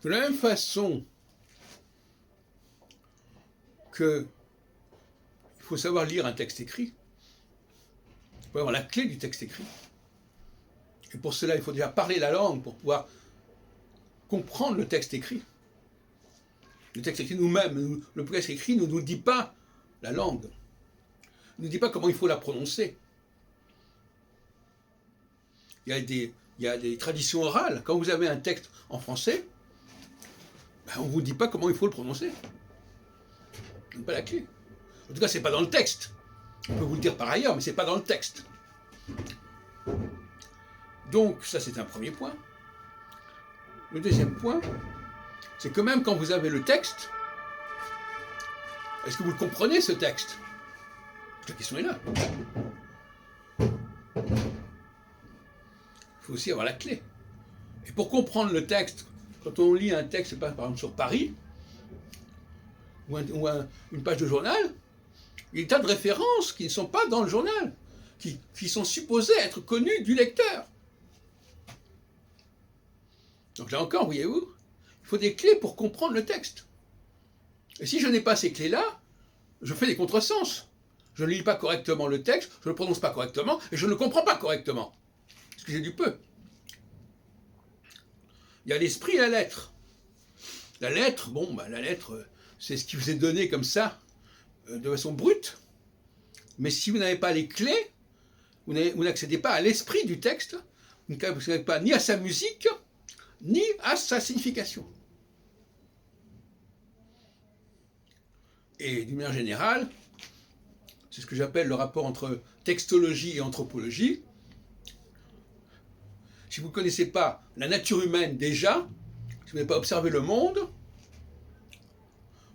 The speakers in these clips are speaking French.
De la même façon qu'il faut savoir lire un texte écrit, il faut avoir la clé du texte écrit. Et pour cela, il faut déjà parler la langue pour pouvoir comprendre le texte écrit. Le texte écrit nous-mêmes, le texte écrit ne nous dit pas la langue, ne nous dit pas comment il faut la prononcer. Il y a des traditions orales. Quand vous avez un texte en français, on ne vous dit pas comment il faut le prononcer. On n'a pas la clé. En tout cas, ce n'est pas dans le texte. On peut vous le dire par ailleurs, mais ce n'est pas dans le texte. Donc, ça, c'est un premier point. Le deuxième point, c'est que même quand vous avez le texte, est-ce que vous le comprenez, ce texte? La question est là. Il faut aussi avoir la clé. Et pour comprendre le texte, quand on lit un texte, par exemple sur Paris, ou une page de journal, il y a des tas de références qui ne sont pas dans le journal, qui sont supposées être connues du lecteur. Donc là encore, voyez-vous, il faut des clés pour comprendre le texte. Et si je n'ai pas ces clés-là, je fais des contresens. Je ne lis pas correctement le texte, je ne le prononce pas correctement, et je ne le comprends pas correctement. Parce que j'ai du peu. Il y a l'esprit et la lettre. La lettre, la lettre, c'est ce qui vous est donné comme ça, de façon brute. Mais si vous n'avez pas les clés, vous n'accédez pas à l'esprit du texte, vous n'accédez pas ni à sa musique, ni à sa signification. Et d'une manière générale, c'est ce que j'appelle le rapport entre textologie et anthropologie. Si vous ne connaissez pas la nature humaine déjà, si vous n'avez pas observé le monde,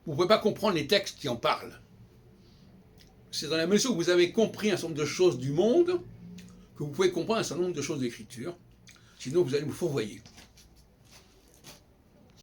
vous ne pouvez pas comprendre les textes qui en parlent. C'est dans la mesure où vous avez compris un certain nombre de choses du monde que vous pouvez comprendre un certain nombre de choses d'écriture. Sinon, vous allez vous fourvoyer.